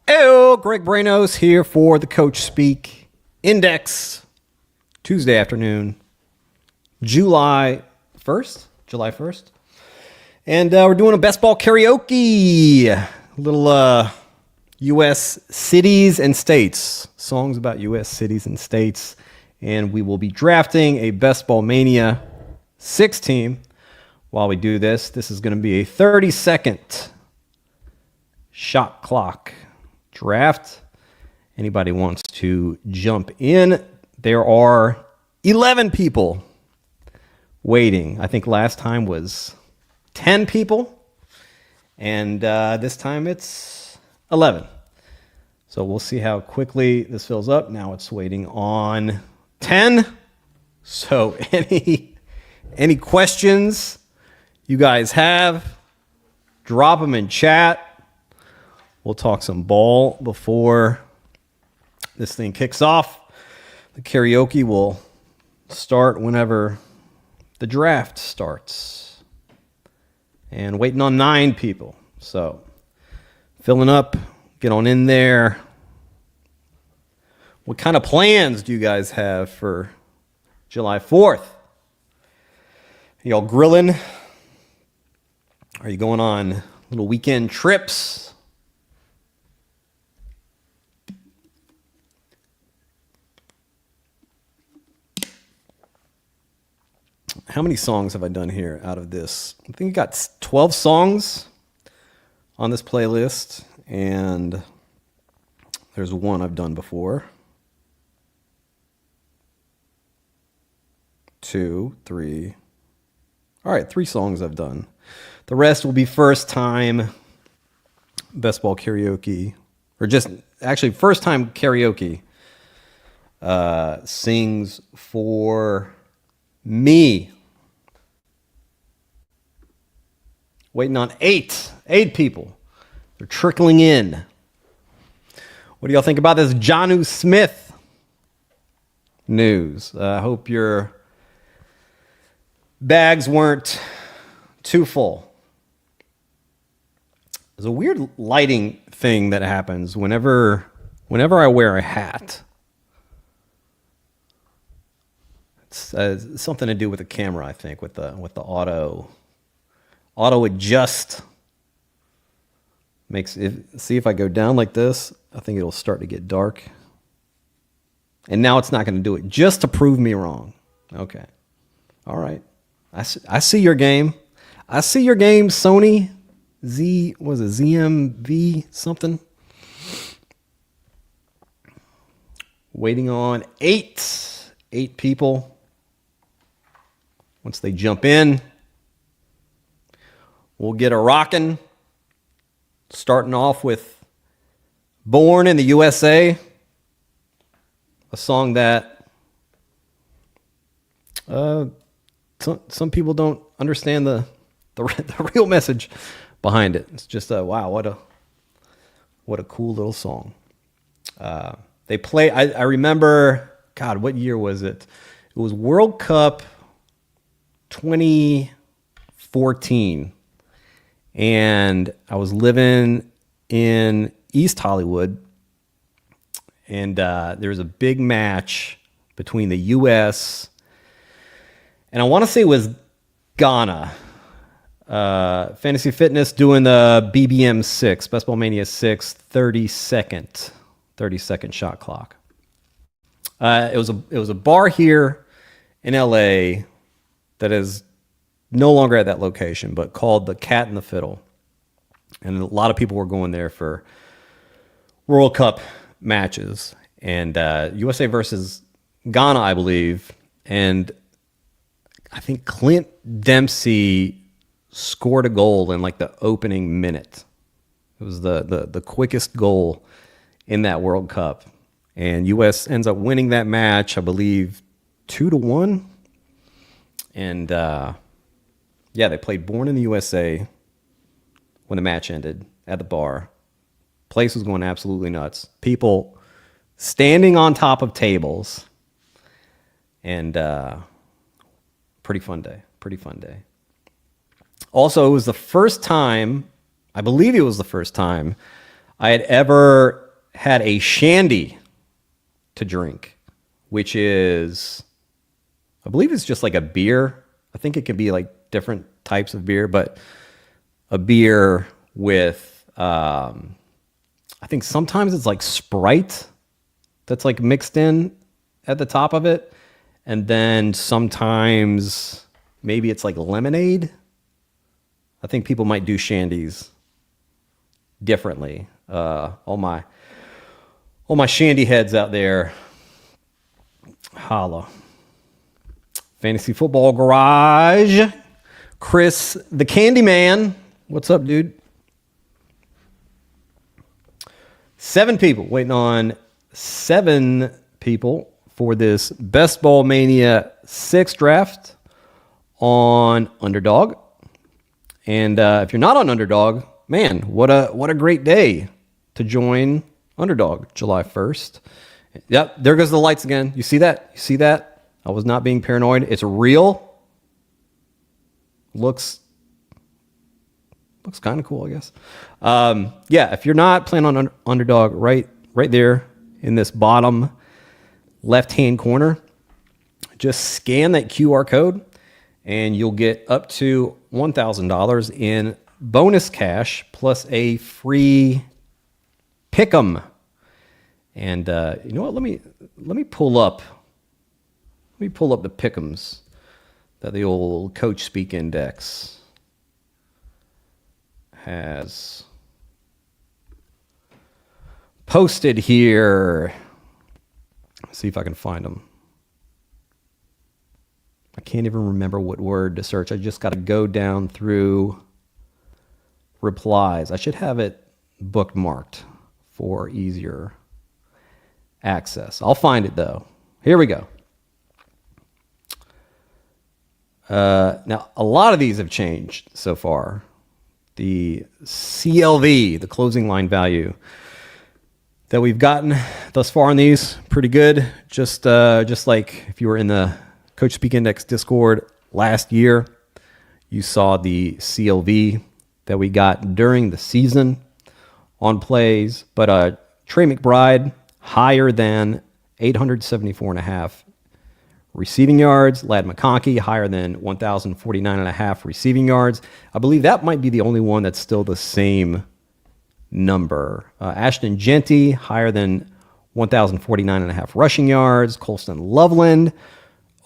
Heyo, Greg Branos here for the Coach Speak Index. Tuesday afternoon, July 1st. And we're doing a best ball karaoke. A little U.S. cities and states. Songs about U.S. cities and states. And we will be drafting a Best Ball Mania 6 team. While we do this, this is going to be a 30-second shot clock draft. Anybody wants to jump in? There are 11 people waiting. I think last time was 10 people, and this time it's 11. So we'll see how quickly this fills up. Now it's waiting on 10. So any questions you guys have, drop them in chat. We'll talk some ball before this thing kicks off. The karaoke will start whenever the draft starts. And waiting on 9 people. So filling up, get on in there. What kind of plans do you guys have for July 4th? Y'all grilling? Are you going on little weekend trips? How many songs have I done here out of this? I think I got 12 songs on this playlist, and there's one I've done before. 2, 3. All right, 3 songs I've done. The rest will be first time best ball karaoke, or just actually first time karaoke sings for me. Waiting on 8 people. They're trickling in. What do y'all think about this Jonnu Smith news? I hope your bags weren't too full. There's a weird lighting thing that happens whenever I wear a hat. It's something to do with the camera, I think, with the auto adjust. See if I go down like this, I think it'll start to get dark. And now it's not going to do it just to prove me wrong. Okay. All right. I see your game. I see your game, Sony ZMV something. Waiting on 8 people. Once they jump in, we'll get a rockin'. Starting off with Born in the USA, a song that some people don't understand the real message behind it. It's just wow, what a cool little song. They play. I remember. God, what year was it? It was World Cup 2014. And I was living in East Hollywood, and there was a big match between the U.S. and I want to say it was Ghana. Fantasy Fitness doing the BBM 6, Best Ball Mania 6, 30-second shot clock. It was a bar here in L.A. that is no longer at that location, but called the Cat and the Fiddle. And a lot of people were going there for World Cup matches. And USA versus Ghana, I believe. And I think Clint Dempsey scored a goal in like the opening minute. It was the quickest goal in that World Cup. And US ends up winning that match, I believe, 2-1. And yeah, they played Born in the USA when the match ended at the bar. Place was going absolutely nuts. People standing on top of tables. And pretty fun day. Also, it was the first time, I believe it was the first time, I had ever had a shandy to drink, which is, I believe it's just like a beer. I think it could be like different types of beer, but a beer with, I think sometimes it's like Sprite that's like mixed in at the top of it. And then sometimes maybe it's like lemonade. I think people might do shandies differently. All my shandy heads out there, holla. Fantasy Football Garage. Chris, the Candyman. What's up, dude? 7 people. Waiting on 7 people for this Best Ball Mania 6 draft on Underdog. And if you're not on Underdog, man, what a great day to join Underdog, July 1st. Yep, there goes the lights again. You see that? You see that? I was not being paranoid. It's real. Looks kind of cool, I guess. Yeah, if you're not playing on Underdog, right there in this bottom left-hand corner, just scan that QR code, and you'll get up to $1,000 in bonus cash plus a free pick'em. And you know what? Let me pull up. Let me pull up the pick'ems that the old Coach Speak Index has posted here. Let's see if I can find them. I can't even remember what word to search. I just got to go down through replies. I should have it bookmarked for easier access. I'll find it though. Here we go. Now, a lot of these have changed so far. The CLV, the closing line value that we've gotten thus far on these, pretty good. Just like if you were in the Coach Speak Index Discord last year, you saw the CLV that we got during the season on plays. But Trey McBride, higher than 874.5 receiving yards. Ladd McConkey, higher than 1,049.5 receiving yards. I believe that might be the only one that's still the same number. Ashton Genty, higher than 1,049.5 rushing yards. Colston Loveland,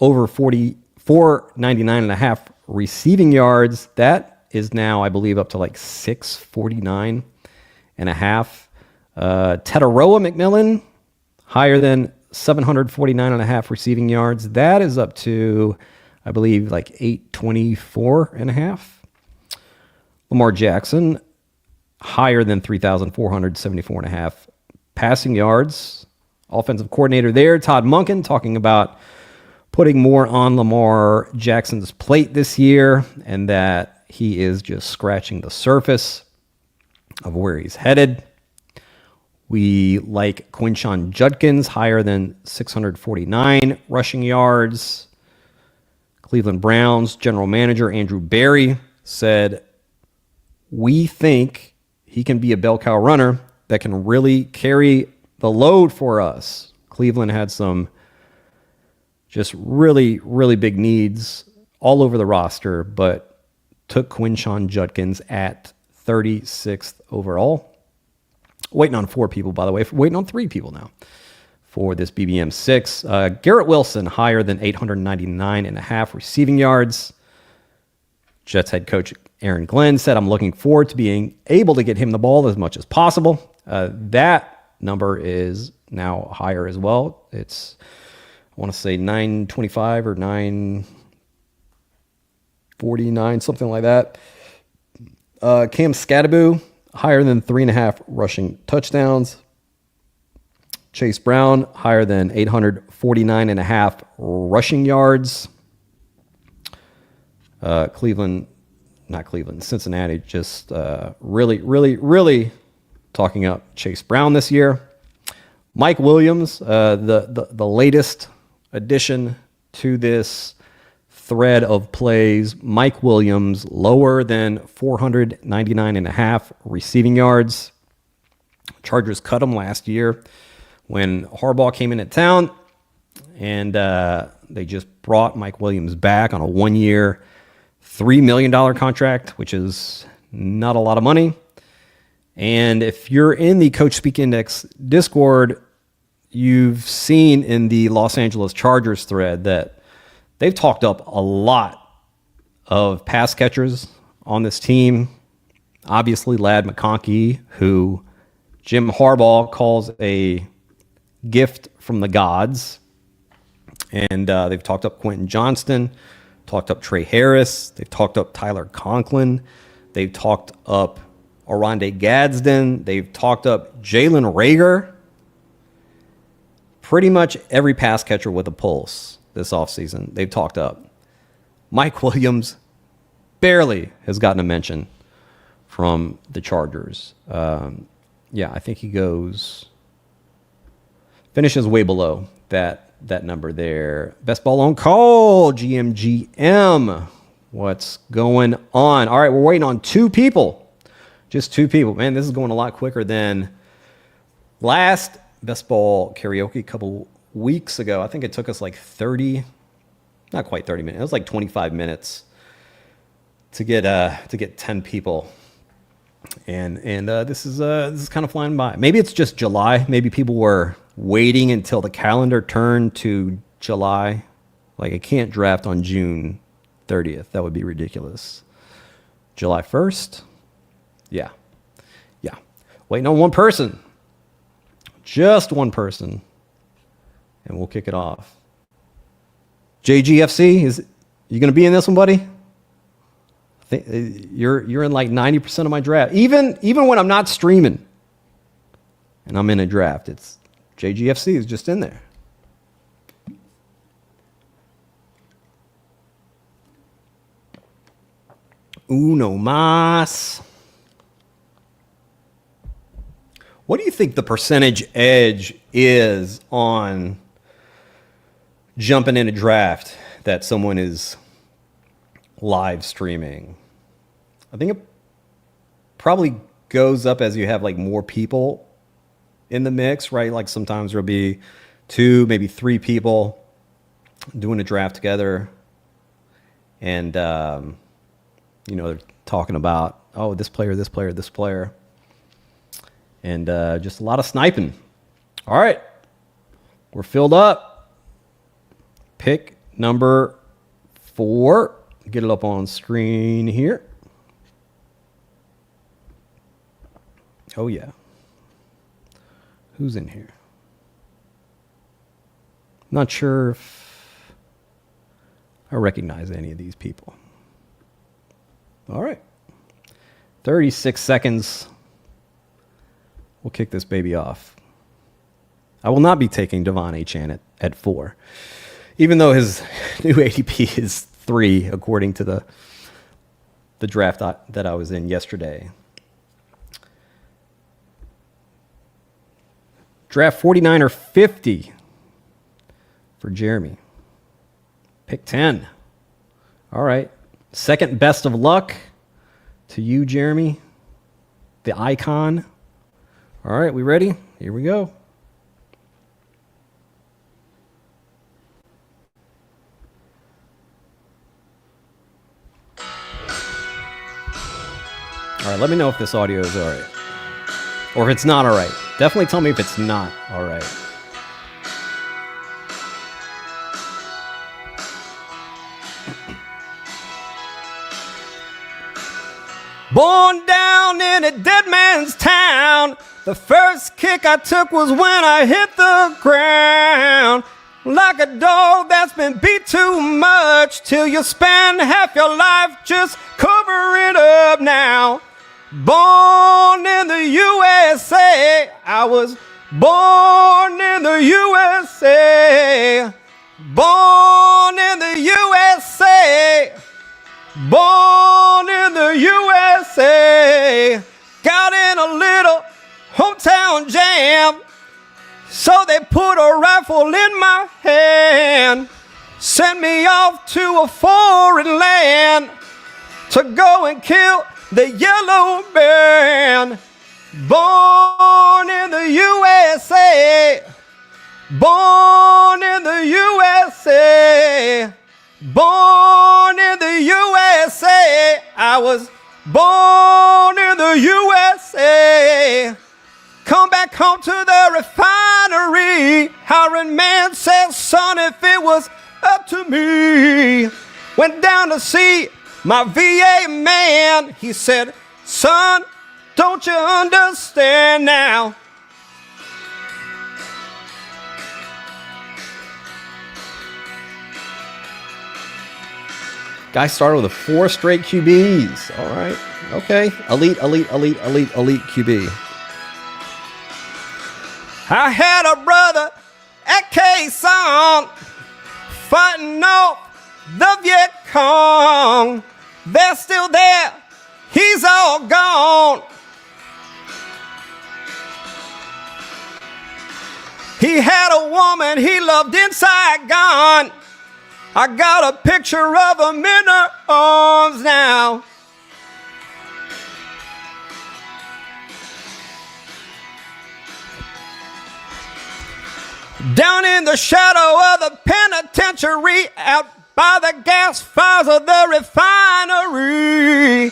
over 499.5 receiving yards. That is now, I believe, up to like 649.5. Tetaroa McMillan, higher than 749.5 receiving yards. That is up to, I believe, like 824.5. Lamar Jackson, higher than 3,474.5 passing yards. Offensive coordinator there, Todd Monken, talking about putting more on Lamar Jackson's plate this year and that he is just scratching the surface of where he's headed. We like Quinshon Judkins, higher than 649 rushing yards. Cleveland Browns general manager Andrew Berry said, "We think he can be a bell cow runner that can really carry the load for us." Cleveland had some just really, really big needs all over the roster, but took Quinshon Judkins at 36th overall. Waiting on 4 people, by the way. Waiting on 3 people now for this BBM 6. Garrett Wilson, higher than 899.5 receiving yards. Jets head coach Aaron Glenn said, "I'm looking forward to being able to get him the ball as much as possible." That number is now higher as well. It's, I want to say 925 or 949, something like that. Cam Scattaboo, higher than 3.5 rushing touchdowns. Chase Brown, higher than 849.5 rushing yards. Cincinnati just really, really, really talking up Chase Brown this year. Mike Williams, the latest addition to this thread of plays. Mike Williams, lower than 499.5 receiving yards. Chargers cut him last year when Harbaugh came into town, and they just brought Mike Williams back on a 1-year, $3 million contract, which is not a lot of money. And if you're in the Coach Speak Index Discord, you've seen in the Los Angeles Chargers thread that they've talked up a lot of pass catchers on this team. Obviously, Ladd McConkey, who Jim Harbaugh calls a gift from the gods. And they've talked up Quentin Johnston, talked up Trey Harris. They've talked up Tyler Conklin. They've talked up Oronde Gadsden. They've talked up Jalen Reagor. Pretty much every pass catcher with a pulse this offseason, they've talked up. Mike Williams barely has gotten a mention from the Chargers. I think he finishes way below that number there. Best ball on call, GMGM. What's going on? All right, we're waiting on 2 people. Just 2 people. Man, this is going a lot quicker than last Best Ball Karaoke a couple weeks ago. I think it took us like 30, not quite 30 minutes. It was like 25 minutes to get 10 people. And this is kind of flying by. Maybe it's just July. Maybe people were waiting until the calendar turned to July. Like, I can't draft on June 30th. That would be ridiculous. July 1st? Yeah. Waiting on one person. Just one person. And we'll kick it off. JGFC, you going to be in this one, buddy? I think you're in like 90% of my draft. Even when I'm not streaming and I'm in a draft, it's JGFC is just in there. Uno más. What do you think the percentage edge is on jumping in a draft that someone is live streaming? I think it probably goes up as you have like more people in the mix, right? Like sometimes there'll be 2, maybe 3 people doing a draft together. And, they're talking about, oh, this player. And just a lot of sniping. All right. We're filled up. Pick number 4. Get it up on screen here. Oh, yeah. Who's in here? Not sure if I recognize any of these people. All right. 36 seconds. We'll kick this baby off. I will not be taking Devon Achane at 4, even though his new ADP is 3, according to the draft that I was in yesterday. Draft 49 or 50 for Jeremy. Pick 10. All right. Second best of luck to you, Jeremy, the icon. All right, we ready? Here we go. All right, let me know if this audio is all right. Or if it's not all right. Definitely tell me if it's not all right. Born down in a dead man's town. The first kick I took was when I hit the ground. Like a dog that's been beat too much, till you spend half your life just covering up now. Born in the USA. I was born in the USA. Born in the USA. Born in the USA. Got in a little hometown jam, so they put a rifle in my hand, sent me off to a foreign land to go and kill the yellow man. Born Born in the USA. Born in the USA. I was born in the USA. Come back home to the refinery. Hiring man says, son, if it was up to me. Went down to see my VA man. He said, son, don't you understand now? Guy started with 4 straight QBs. All right. Okay. Elite QB. I had a brother at K-Song fighting off the Viet Cong. They're still there. He's all gone. He had a woman he loved in Saigon. I got a picture of him in her arms now. Down in the shadow of the penitentiary, out by the gas fires of the refinery.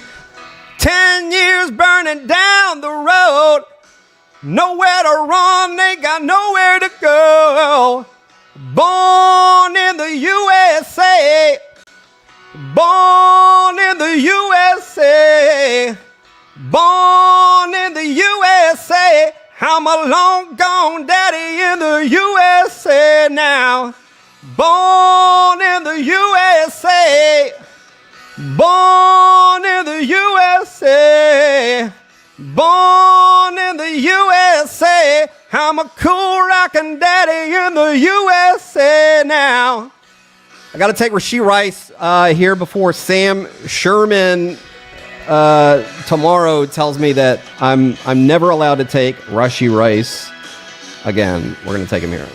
10 years burning down the road. Nowhere to run, they got nowhere to go. Born in the USA. Born in the USA. Born in the USA. I'm a long gone daddy in the USA now. Born in the USA. Born in the USA. Born in the USA. I'm a cool rockin' daddy in the USA now. I got to take Rashee Rice here before Sam Sherman tomorrow tells me that I'm never allowed to take Rashee Rice again. We're going to take him here.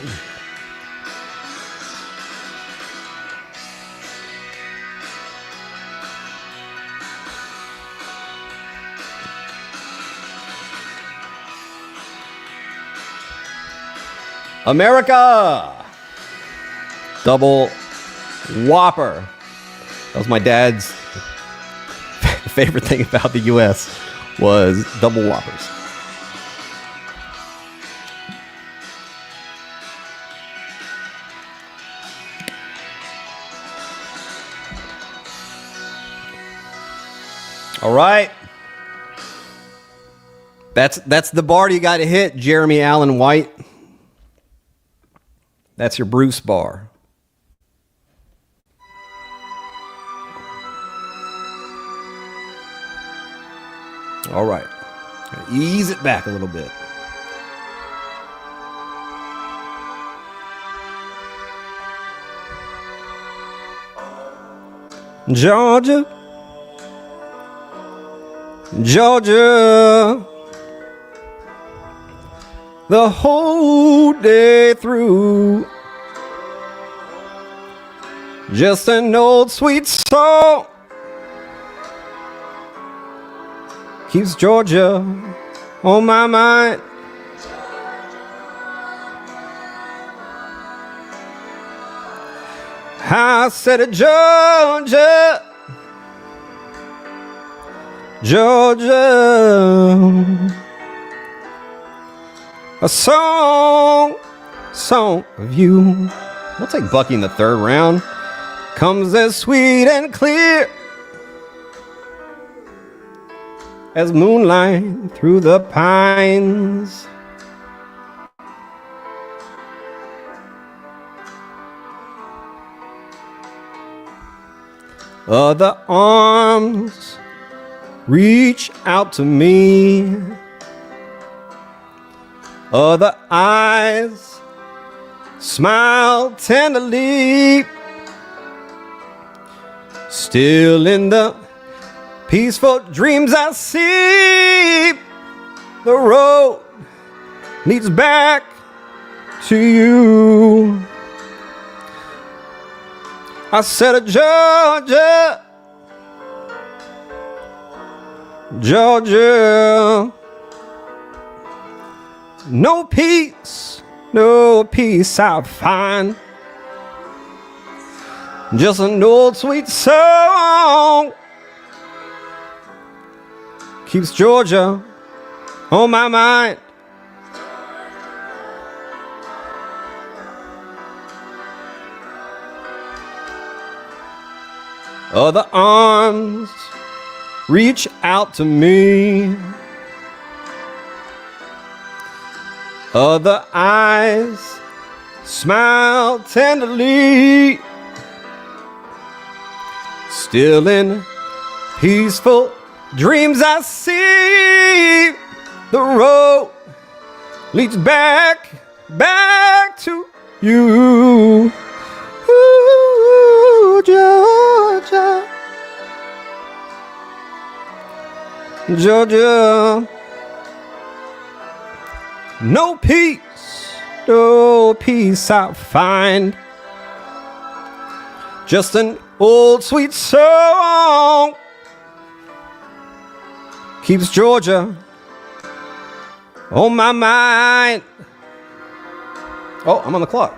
America! Double Whopper. That was my dad's favorite thing about the U.S. was double Whoppers. All right. That's the bar you got to hit, Jeremy Allen White. That's your Bruce bar. All right. Ease it back a little bit. Georgia. Georgia. The whole day through. Just an old sweet song keeps Georgia on my mind. I said Georgia, Georgia, a song of you. We'll take Bucky in the 3rd round. Comes as sweet and clear as moonlight through the pines. Other arms reach out to me. Other eyes smile tenderly. Still in the peaceful dreams I see, the road leads back to you. I said, Georgia, Georgia, no peace no peace I find. Just an old sweet song keeps Georgia on my mind. Other arms reach out to me. Other eyes smile tenderly. Still in peaceful dreams I see the road leads back to you. Ooh, Georgia, Georgia. No peace I find. Just an old sweet song keeps Georgia on my mind. Oh, I'm on the clock.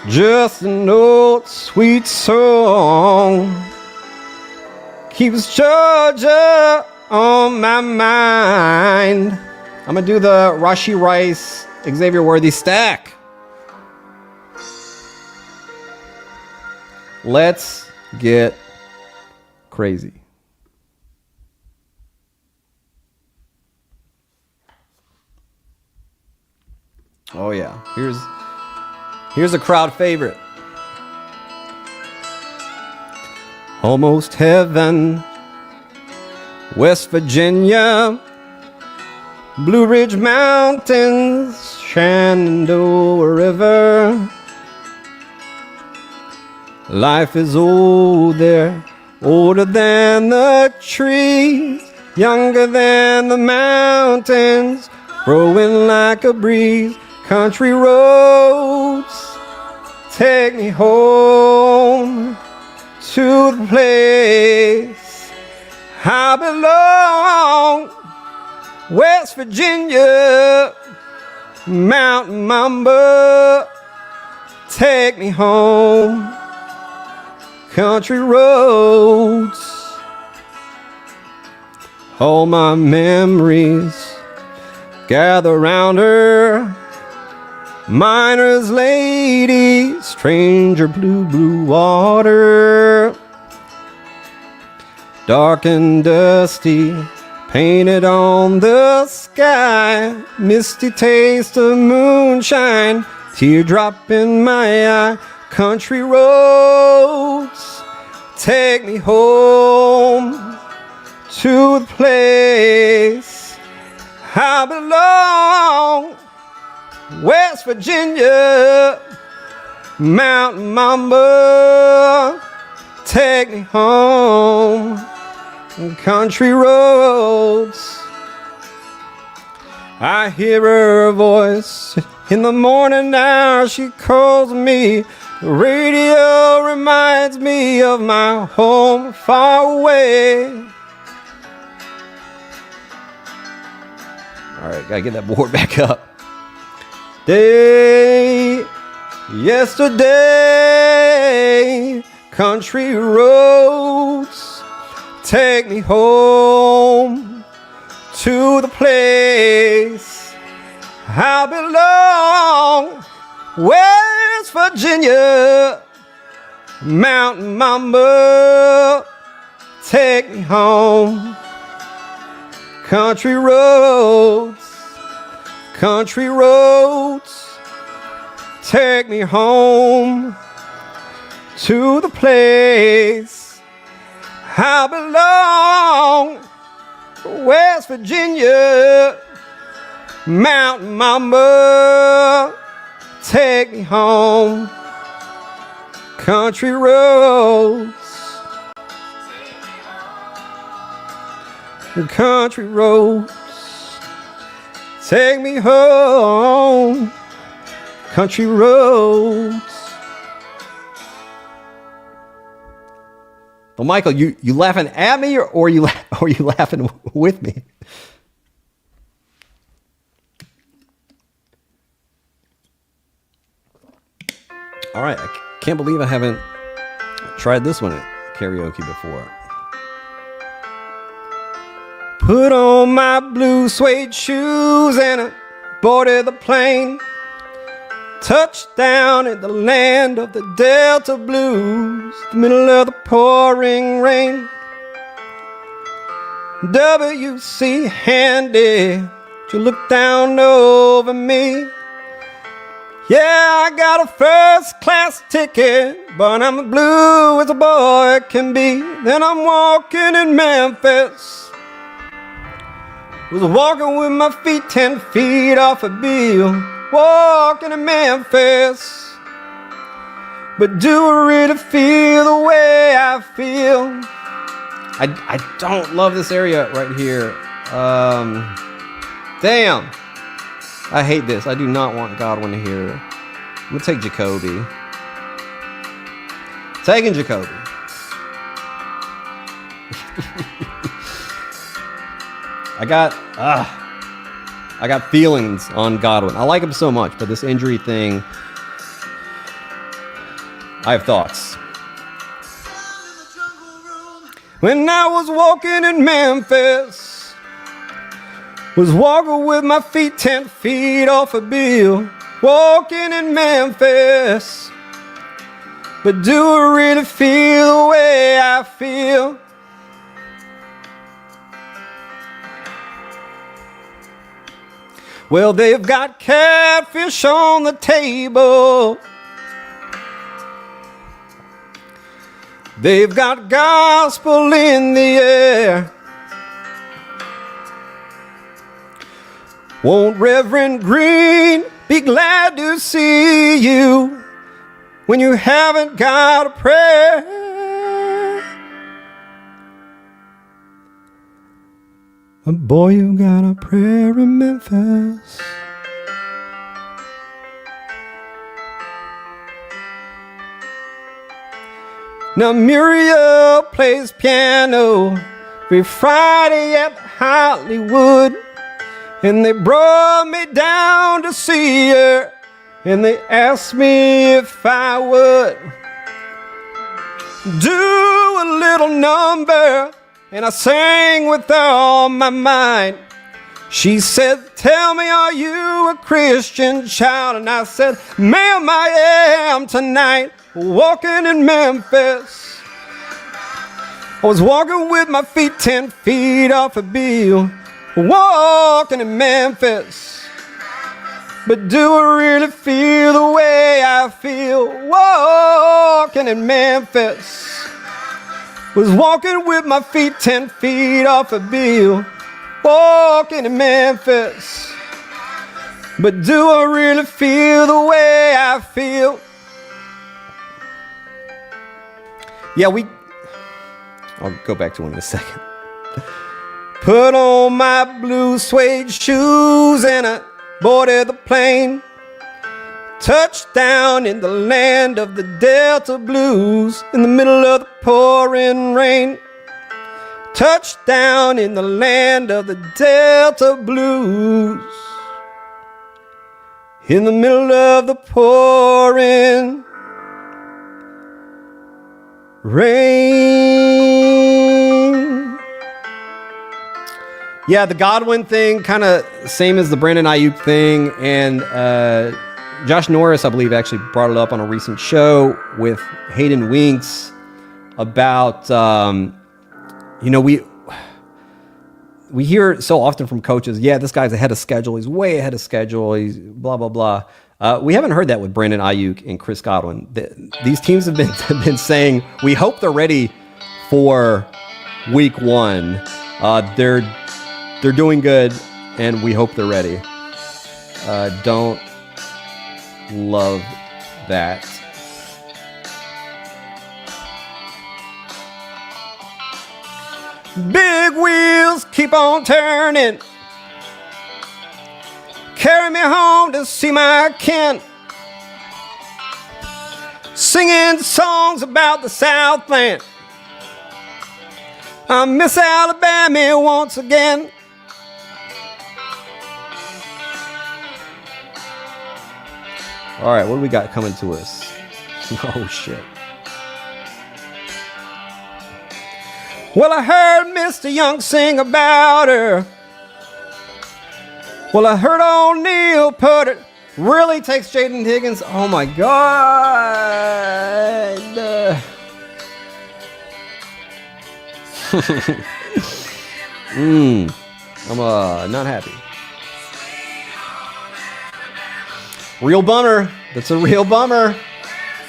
Just an old sweet song keeps Georgia on my mind. I'm gonna do the Rashi Rice Xavier Worthy stack. Let's get crazy. Oh yeah, here's a crowd favorite. Almost heaven, West Virginia, Blue Ridge Mountains, Shenandoah River. Life is old there, older than the trees, younger than the mountains, growing like a breeze. Country roads take me home to the place I belong. West Virginia, Mountain Mamba, take me home. Country roads, all my memories gather round her. Miner's lady, stranger, blue water. Dark and dusty, painted on the sky. Misty taste of moonshine, teardrop in my eye. Country roads take me home to the place I belong. West Virginia, Mountain Mamba, take me home. Country roads, I hear her voice in the morning hour. She calls me. The radio reminds me of my home far away. All right, gotta get that board back up. Yesterday, country roads take me home to the place I belong. West Virginia, Mountain Mamba, take me home. Country roads, take me home to the place I belong. West Virginia, Mountain Mamba, take me home. Country roads, country roads, take me home. Country roads. Well, Michael, you laughing at me or you laughing with me? All right, I can't believe I haven't tried this one at karaoke before. Put on my blue suede shoes and I boarded the plane. Touchdown in the land of the Delta Blues, the middle of the pouring rain. W.C. Handy, you look down over me. Yeah, I got a first class ticket, but I'm as blue as a boy can be. Then I'm walking in Memphis, was walking with my feet 10 feet off a bill. Walking in Memphis, but do I really feel the way I feel? I don't love this area right here. Damn. I hate this. I do not want Godwin here. I'm going to take Jacoby. Taking Jacoby. I got feelings on Godwin. I like him so much, but this injury thing, I have thoughts. When I was walking in Memphis, was walking with my feet 10 feet off a bill. Walking in Memphis, but do I really feel the way I feel? Well, they've got catfish on the table. They've got gospel in the air. Won't Reverend Green be glad to see you when you haven't got a prayer? But boy, you got a prayer in Memphis. Now Muriel plays piano every Friday at Hollywood, and they brought me down to see her, and they asked me if I would do a little number, and I sang with all my mind. She said, tell me, are you a Christian child? And I said, ma'am, I am tonight, walking in Memphis. I was walking with my feet 10 feet off a bill, walking in Memphis. But do I really feel the way I feel? Walking in Memphis. Was walking with my feet 10 feet off a bill, walking in Memphis. But do I really feel the way I feel? Yeah, I'll go back to one in a second. Put on my blue suede shoes and I boarded the plane. Touchdown in the land of the Delta Blues, in the middle of the pouring rain. Touchdown in the land of the Delta Blues, in the middle of the pouring rain. Yeah, the Godwin thing, kind of same as the Brandon Ayuk thing, and Josh Norris, I believe, actually brought it up on a recent show with Hayden Winks about, we hear it so often from coaches, yeah, this guy's ahead of schedule, he's way ahead of schedule, he's blah, blah, blah. We haven't heard that with Brandon Ayuk and Chris Godwin. These teams have been saying, we hope they're ready for week one. They're doing good, and we hope they're ready. Don't love that. Big wheels keep on turning, carry me home to see my kin, singing songs about the Southland. I miss Alabama once again. All right, what do we got coming to us? Oh, shit. Well, I heard Mr. Young sing about her. Well, I heard O'Neal put it. Really takes Jaden Higgins. Oh, my God. I'm not happy. Real bummer. That's a real bummer.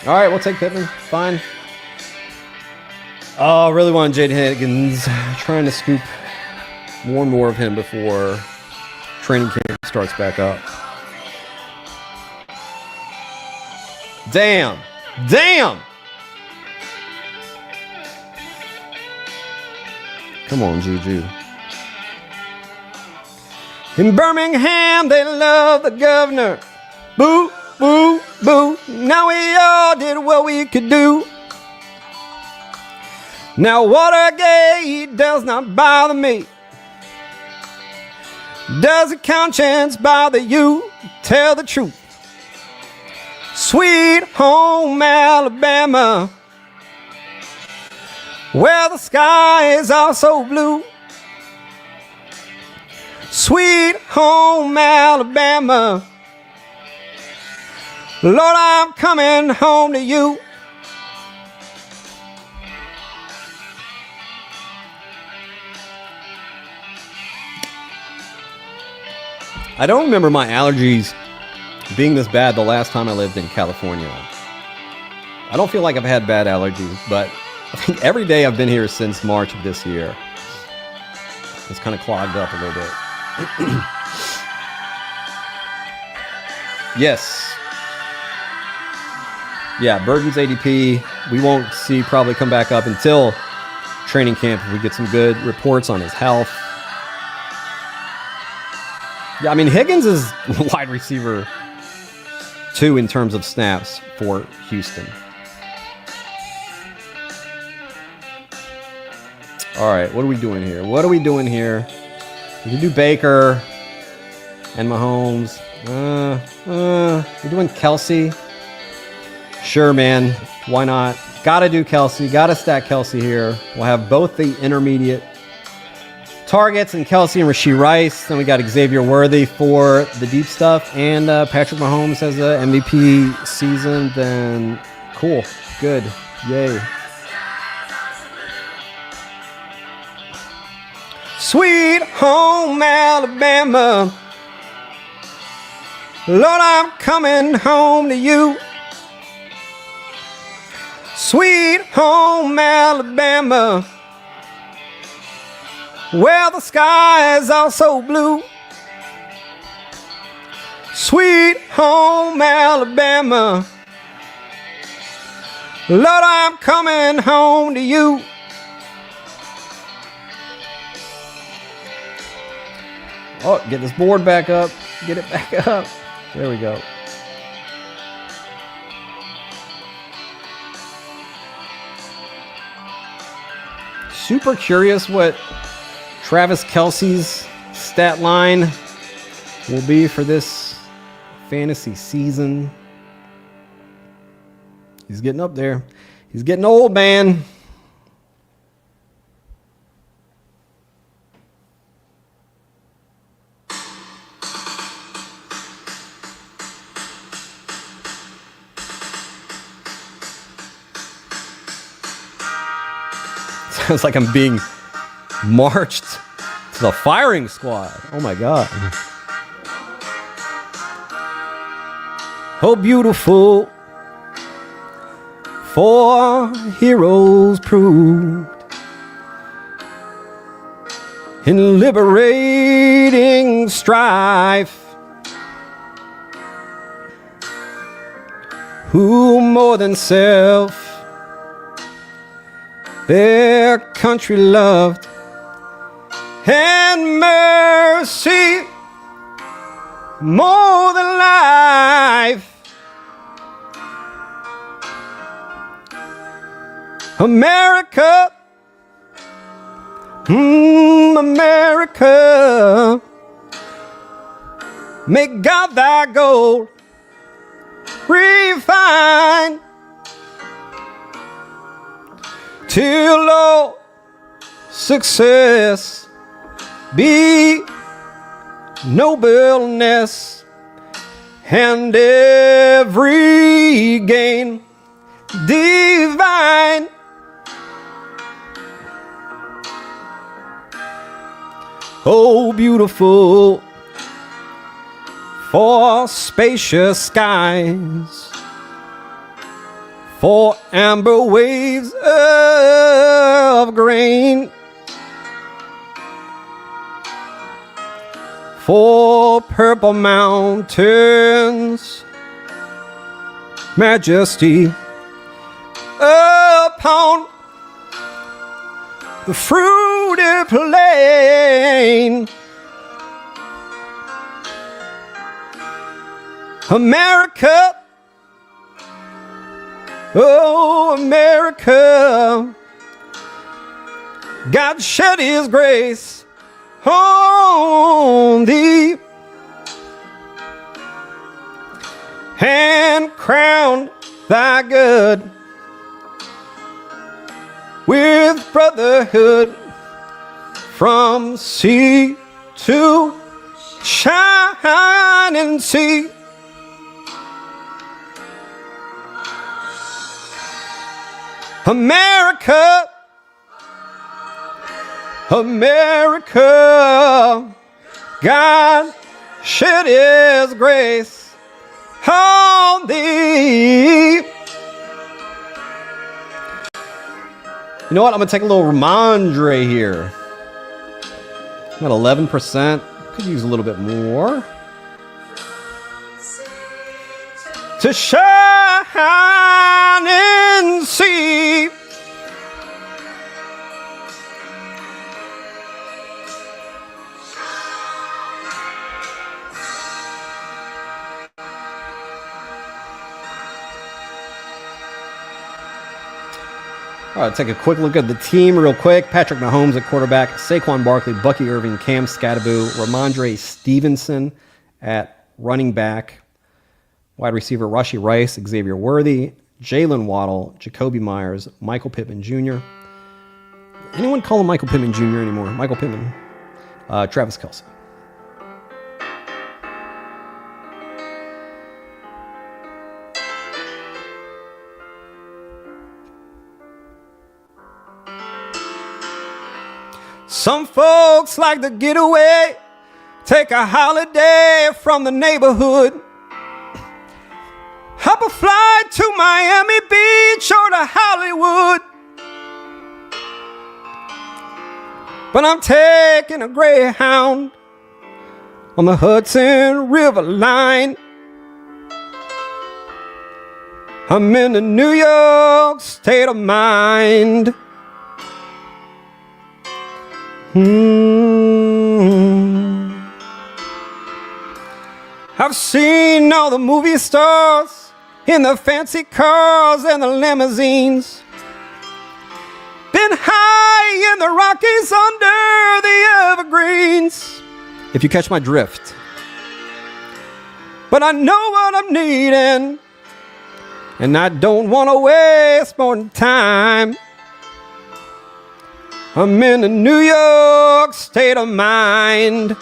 All right, we'll take Pittman. Fine. Oh, I really want Jaden Higgins. Trying to scoop more and more of him before training camp starts back up. Damn. Come on, Juju. In Birmingham, they love the governor. Boo, boo, boo. Now we all did what we could do. Now Watergate does not bother me. Does a conscience bother you? Tell the truth. Sweet home Alabama, where the sky is also blue. Sweet home Alabama, Lord, I'm coming home to you. I don't remember my allergies being this bad the last time I lived in California. I don't feel like I've had bad allergies, but I think every day I've been here since March of this year, it's kind of clogged up a little bit. Yes. Yeah, Burton's ADP, we won't see probably come back up until training camp if we get some good reports on his health. Yeah, I mean, Higgins is wide receiver 2 in terms of snaps for Houston. All right, what are we doing here? We can do Baker and Mahomes. We're doing Kelsey. Sure, man. Why not? Gotta do Kelsey. Gotta stack Kelsey here. We'll have both the intermediate targets and Kelsey and Rashee Rice. Then we got Xavier Worthy for the deep stuff. And Patrick Mahomes has a MVP season. Then cool. Good. Yay. Sweet home Alabama, Lord, I'm coming home to you. Sweet home Alabama, where the sky is also blue. Sweet home Alabama, Lord, I'm coming home to you. Oh, get this board back up. Get it back up. There we go. Super curious what Travis Kelce's stat line will be for this fantasy season. He's getting up there. He's getting old, man. Sounds like I'm being marched to the firing squad. Oh my God. Oh, beautiful, for heroes proved in liberating strife, who more than self their country loved, and mercy more than life. America, America, make God thy gold refine. till all success be nobleness, and every gain divine. Oh, beautiful for spacious skies, for amber waves of grain, for purple mountains, majesty upon the fruity plain. America, oh America, God shed his grace on thee and crowned thy good with brotherhood from sea to shining sea. America, America, God shed his grace on thee. You know what? I'm going to take a little Ramondre here. I'm at 11%. Could use a little bit more. To shine and see. All right, take a quick look at the team real quick. Patrick Mahomes at quarterback, Saquon Barkley, Bucky Irving, Cam Scattaboo, Ramondre Stevenson at running back, wide receiver Rashee Rice, Xavier Worthy, Jalen Waddle, Jacoby Myers, Michael Pittman Jr. Anyone call him Michael Pittman Jr. anymore? Michael Pittman. Travis Kelce. Some folks like to get away, take a holiday from the neighborhood, hop a flight to Miami Beach or to Hollywood. But I'm taking a Greyhound on the Hudson River line. I'm in the New York state of mind. I've seen all the movie stars in the fancy cars and the limousines. Been high in the Rockies under the evergreens. If you catch my drift. But I know what I'm needing, and I don't want to waste more time. I'm in the New York state of mind.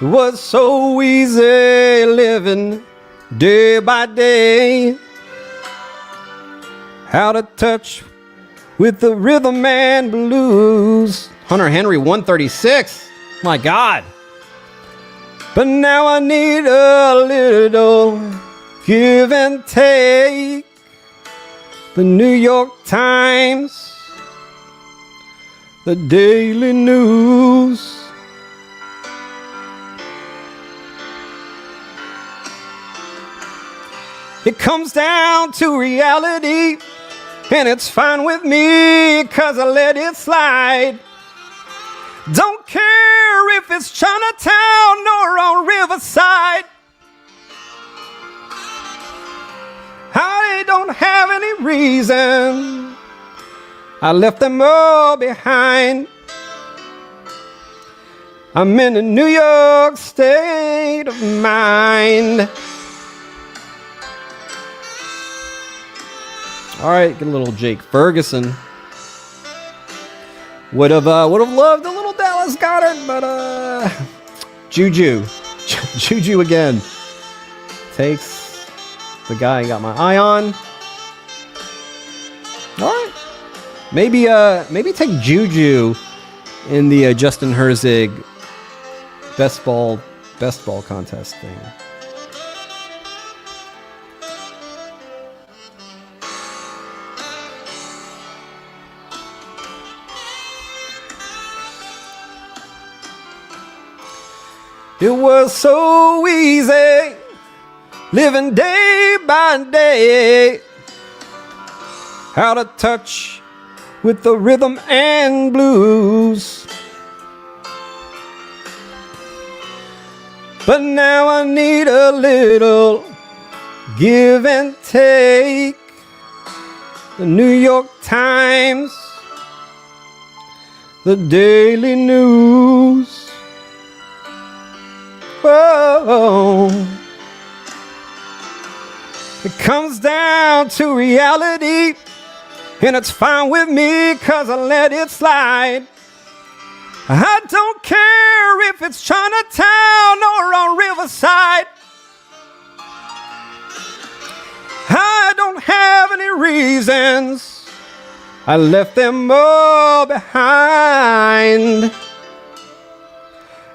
It was so easy living day by day, out of touch with the rhythm and blues. Hunter Henry 136. My God. But now I need a little give and take. The New York Times, the Daily News. It comes down to reality, and it's fine with me, 'cause I let it slide. Don't care if it's Chinatown or on Riverside. I don't have any reason. I left them all behind. I'm in a New York state of mind. All right, get a little Jake Ferguson. Would have loved a little Dallas Goddard, but Juju again takes the guy I got my eye on. All right, maybe take Juju in the Justin Herzig best ball contest thing. It was so easy living day by day, out of touch with the rhythm and blues. But now I need a little give and take. The New York Times, the Daily News. Whoa. It comes down to reality, and it's fine with me 'cause I let it slide. I don't care if it's Chinatown or on Riverside. I don't have any reasons. I left them all behind.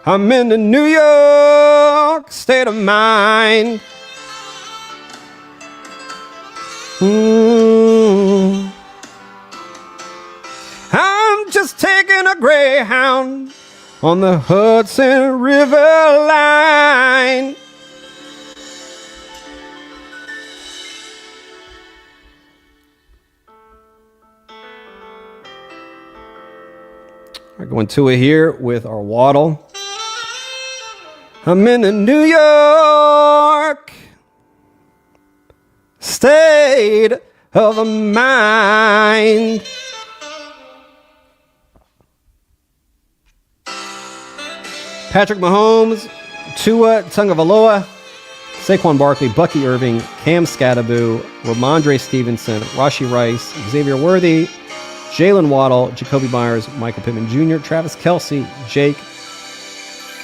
I'm in the New York state of mind. I'm just taking a Greyhound on the Hudson River line. We're going to it here with our Waddle. I'm in the New York state of mind. Patrick Mahomes, Tua Tagovailoa, Saquon Barkley, Bucky Irving, Cam Skattebo, Ramondre Stevenson, Rashee Rice, Xavier Worthy, Jalen Waddle, Jacoby Myers, Michael Pittman Jr., Travis Kelce, Jake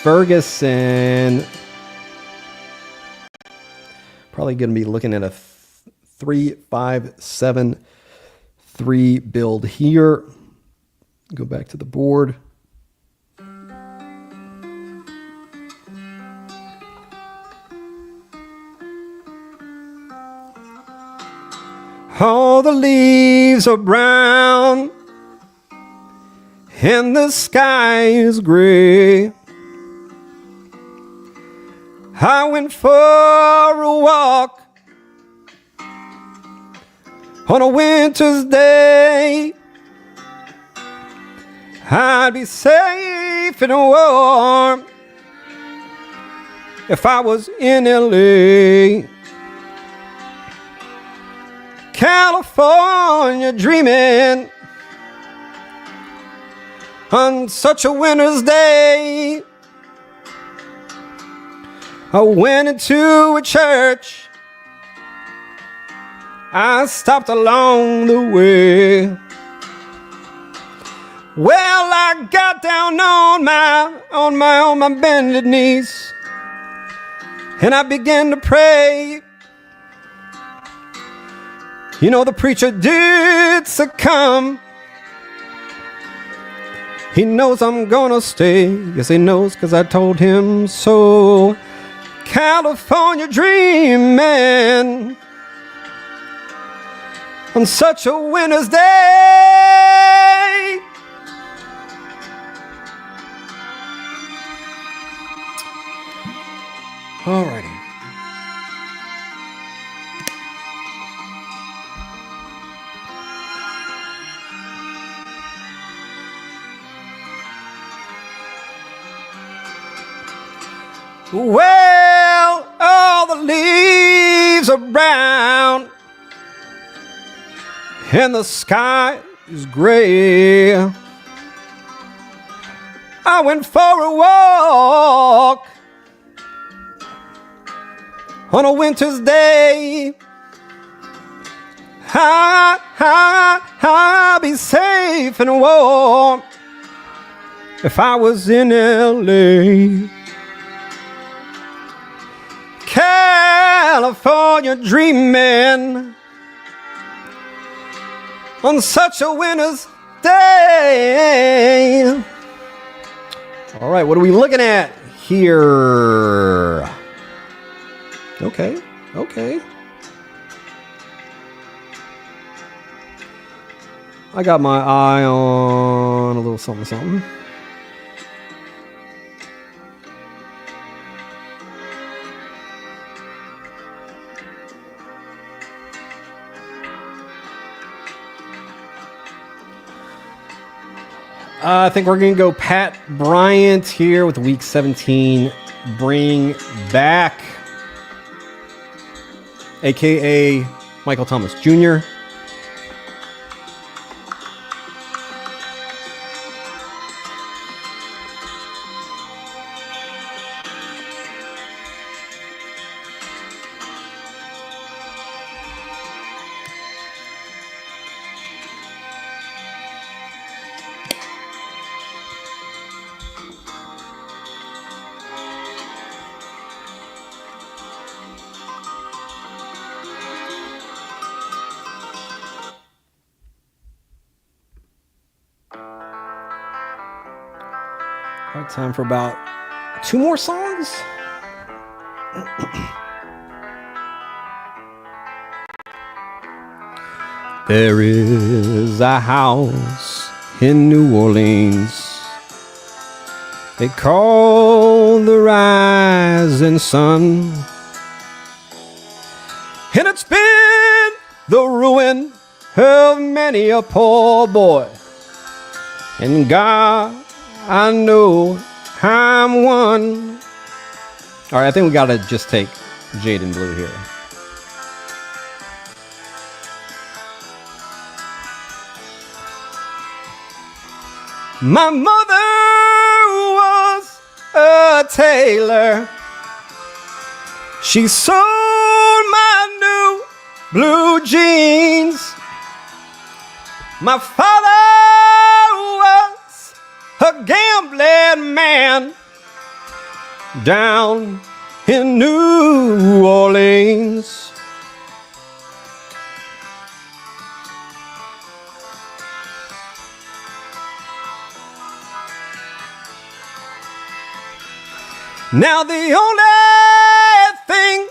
Ferguson. Probably going to be looking at a 3-5-7-3 build here. Go back to the board. All the leaves are brown and the sky is gray. I went for a walk on a winter's day. I'd be safe and warm if I was in LA. California dreaming on such a winter's day. I went into a church. I stopped along the way. Well, I got down on my bended knees, and I began to pray. You know, the preacher did succumb. He knows I'm gonna stay. Yes, he knows, 'cause I told him so. California dreaming on such a winter's day. Alrighty. Well, all the leaves are brown and the sky is gray. I went for a walk on a winter's day. I'll be safe and warm if I was in LA. California dreaming on such a winter's day. All right, what are we looking at here? Okay. I got my eye on a little something. I think we're going to go Pat Bryant here with Week 17 Bring Back, a.k.a. Michael Thomas Jr. All right, time for about 2 more songs. There is a house in New Orleans they call the Rising Sun, and it's been the ruin of many a poor boy. And God, I know I'm one. All right, I think we got to just take Jaden Blue here. My mother was a tailor. She sewed my new blue jeans. My father was a gambling man down in New Orleans. Now the only thing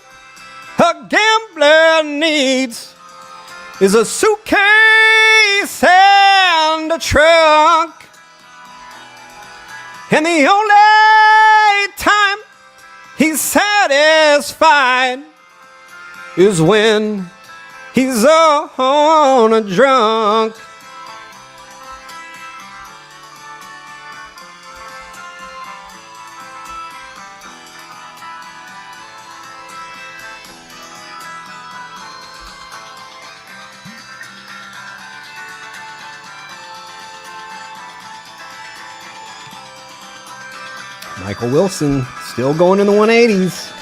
a gambler needs is a suitcase and a trunk. And the only time he's satisfied is when he's on a drunk. Michael Wilson, still going in the 180s.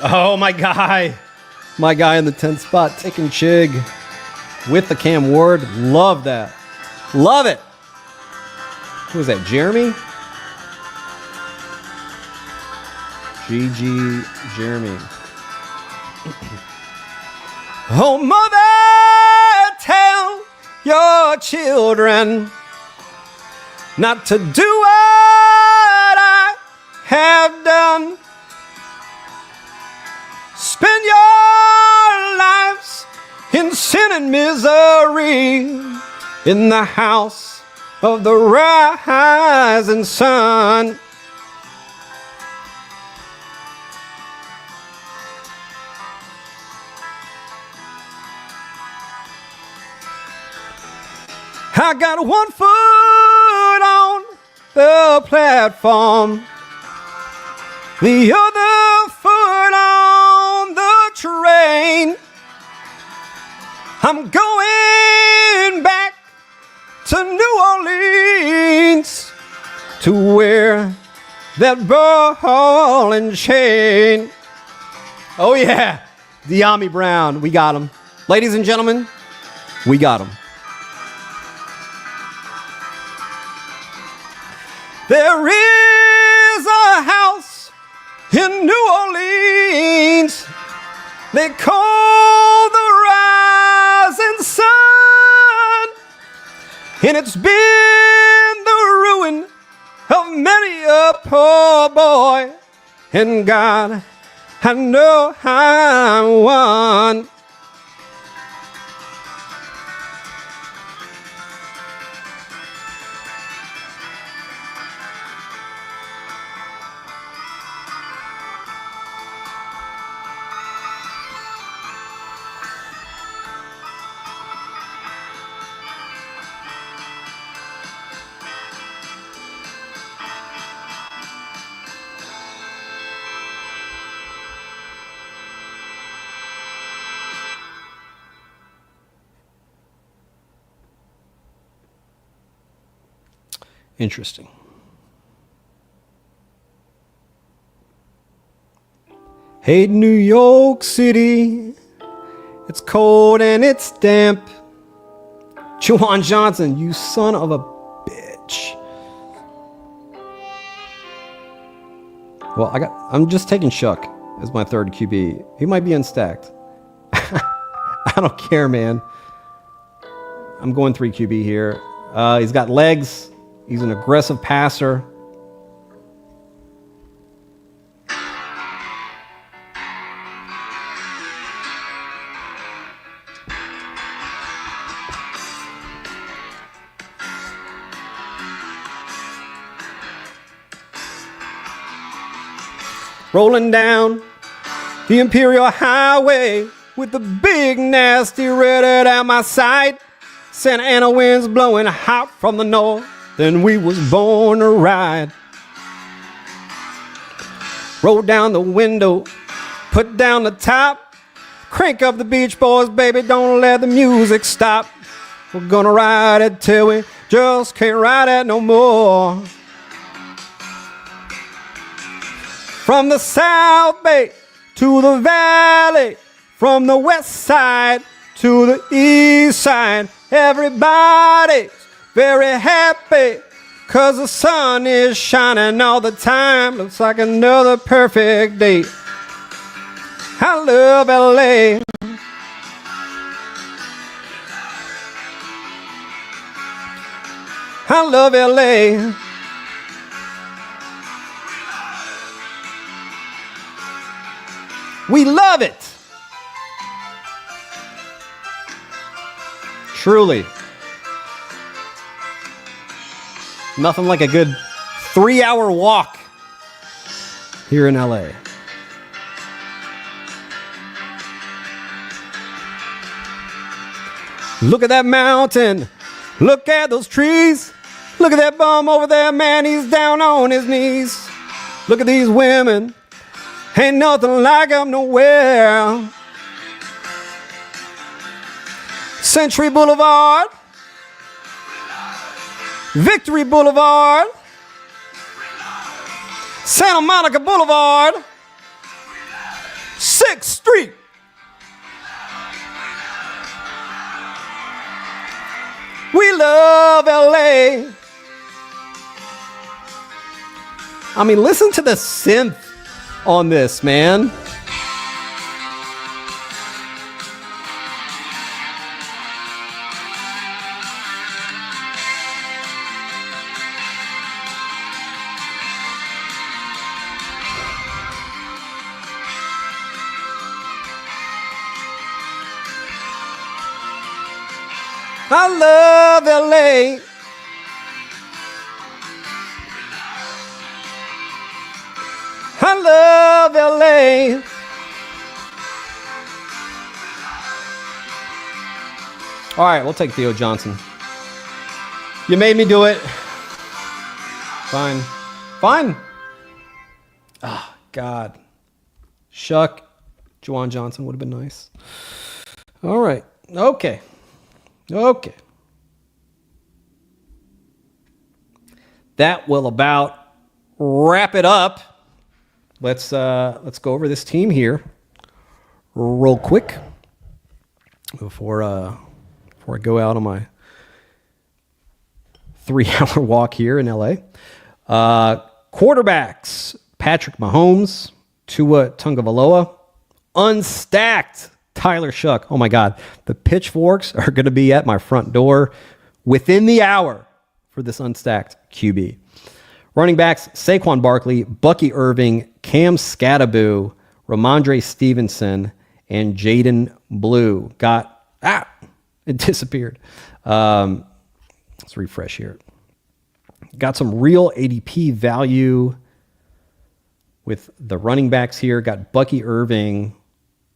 Oh, my guy in the 10th spot, taking Chig with the Cam Ward. Love that. Love it. Who was that, Jeremy? GG Jeremy. Oh, mother, tell your children not to do what I have done. Spend your lives in sin and misery in the house of the rising sun. I got one foot on the platform, the other foot on the train. I'm going back to New Orleans to wear that ball and chain. Oh yeah, De'Ami Brown, we got him. Ladies and gentlemen, we got him. There is a house in New Orleans they call the rising sun, and it's been the ruin of many a poor boy, and God, I know I won. Interesting. Hey, New York City, it's cold and it's damp. Juwan Johnson, you son of a bitch. Well, I'm just taking Shuck as my third QB. He might be unstacked. I don't care, man. I'm going 3 QB here. He's got legs. He's an aggressive passer. Rolling down the Imperial Highway with the big nasty red at my side. Santa Ana winds blowing hot from the north. Then we was born to ride. Roll down the window, put down the top, crank up the Beach Boys, baby, don't let the music stop. We're gonna ride it till we just can't ride it no more. From the South Bay to the Valley, from the West Side to the East Side, everybody's very happy, 'cause the sun is shining all the time. Looks like another perfect day. I love LA. I love LA. We love it. Truly. Nothing like a good 3-hour walk here in LA. Look at that mountain. Look at those trees. Look at that bum over there, man. He's down on his knees. Look at these women. Ain't nothing like them nowhere. Century Boulevard. Victory Boulevard, Santa Monica Boulevard, 6th Street. We love LA. I mean, listen to the synth on this, man. I love LA. I love LA. All right, we'll take Theo Johnson. You made me do it. Fine. Fine. Oh, God. Shuck. Juwan Johnson would have been nice. All right. Okay. that will about wrap it up. Let's go over this team here real quick before I go out on my 3-hour walk here in LA. Quarterbacks: Patrick Mahomes, Tua Tagovailoa, unstacked Tyler Shuck. Oh my God, the pitchforks are going to be at my front door within the hour for this unstacked QB. Running backs: Saquon Barkley, Bucky Irving, Cam Skatteboo, Ramondre Stevenson, and Jaden Blue. It disappeared. Let's refresh here. Got some real ADP value with the running backs here. Got Bucky Irving,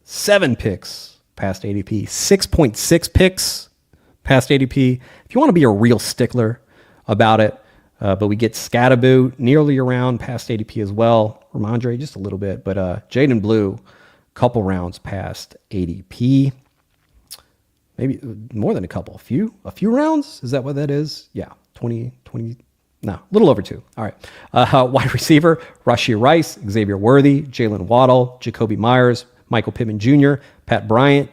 7 picks past ADP, 6.6 picks past ADP. If you want to be a real stickler about it, but we get Skatteboo nearly around past ADP as well. Ramondre just a little bit, but Jaden Blue, couple rounds past ADP. Maybe more than a couple. A few rounds? Is that what that is? Yeah, 20, no, a little over 2. All right. Wide receiver: Rashee Rice, Xavier Worthy, Jalen Waddle, Jacoby Myers, Michael Pittman Jr., Pat Bryant,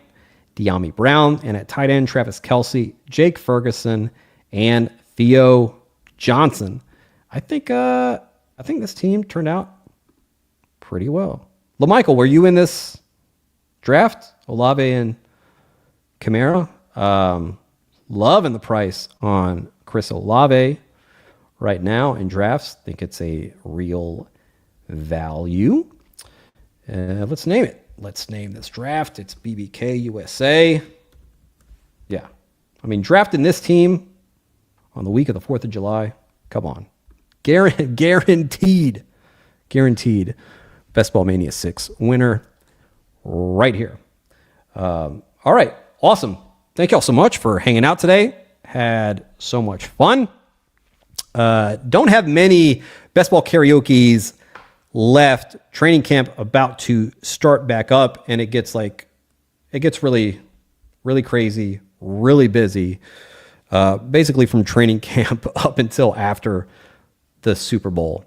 De'Ami Brown, and at tight end, Travis Kelce, Jake Ferguson, and Theo Johnson. I think this team turned out pretty well. LaMichael, were you in this draft? Olave and Kamara. Loving the price on Chris Olave right now in drafts. Think it's a real value. Let's name it. Let's name this draft. It's BBK USA. Yeah. I mean, drafting this team on the week of the 4th of July. Come on. Guaranteed. Best Ball Mania 6 winner right here. All right. Awesome. Thank y'all so much for hanging out today. Had so much fun. Don't have many Best Ball Karaoke's left. Training camp about to start back up, and it gets really, really crazy, really busy. Basically from training camp up until after the Super Bowl.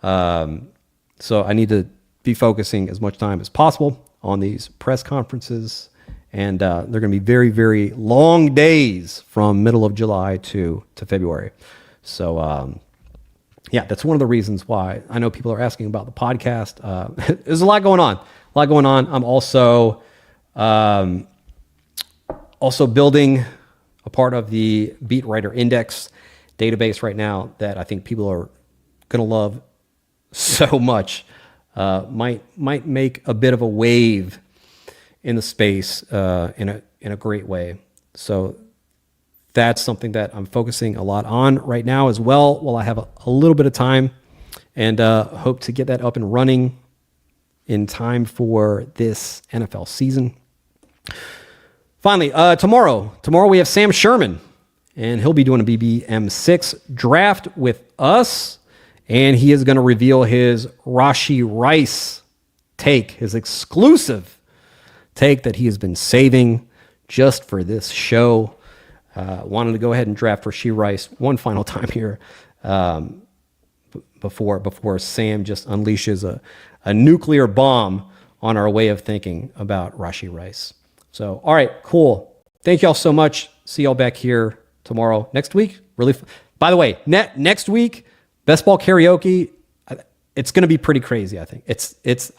So I need to be focusing as much time as possible on these press conferences. And they're going to be very, very long days from middle of July to February. So, yeah, that's one of the reasons why I know people are asking about the podcast. There's a lot going on. I'm also building a part of the Beat Writer Index database right now that I think people are going to love so much. Might make a bit of a wave in the space in a great way. So that's something that I'm focusing a lot on right now as well, while I have a little bit of time, and hope to get that up and running in time for this NFL season. Finally, tomorrow we have Sam Sherman, and he'll be doing a BBM6 draft with us, and he is going to reveal his Rashee Rice take, his exclusive take that he has been saving just for this show. Wanted to go ahead and draft Rashee Rice one final time here before Sam just unleashes a nuclear bomb on our way of thinking about Rashee Rice. So, all right, cool. Thank y'all so much. See y'all back here tomorrow. Next week, by the way, next week, Best Ball Karaoke, it's going to be pretty crazy, I think.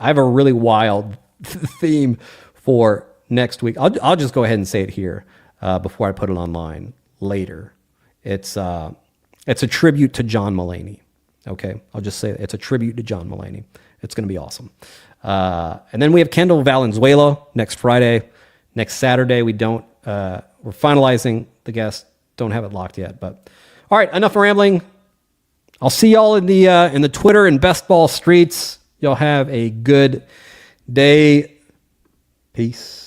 I have a really wild theme for next week. I'll just go ahead and say it here before I put it online later. It's a tribute to John Mulaney. Okay, I'll just say it's a tribute to John Mulaney. It's going to be awesome. And then we have Kendall Valenzuela next Friday. Next Saturday, we're finalizing the guest. Don't have it locked yet, but all right, enough rambling. I'll see y'all in the Twitter and Best Ball streets. Y'all have a good day. Peace.